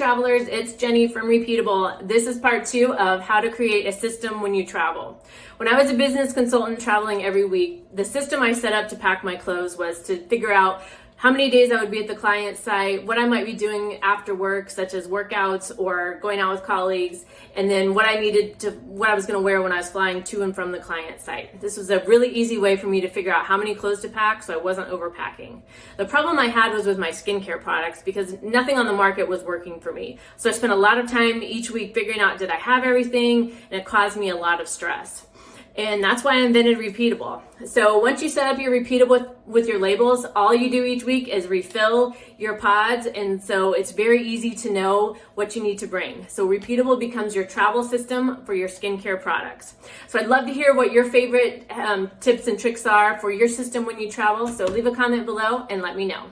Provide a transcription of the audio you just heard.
travelers, it's Jenny from Repeatabl. This is part 2 of how to create a system when you travel. When I was a business consultant traveling every week, the system I set up to pack my clothes was to figure out how many days I would be at the client site, what I might be doing after work, such as workouts or going out with colleagues, and then what I was going to wear when I was flying to and from the client site. This was a really easy way for me to figure out how many clothes to pack so I wasn't overpacking. The problem I had was with my skincare products because nothing on the market was working for me. So I spent a lot of time each week figuring out, did I have everything? And it caused me a lot of stress. And that's why I invented Repeatabl. So once you set up your Repeatabl with your labels, all you do each week is refill your pods. And so it's very easy to know what you need to bring. So Repeatabl becomes your travel system for your skincare products. So I'd love to hear what your favorite tips and tricks are for your system when you travel. So leave a comment below and let me know.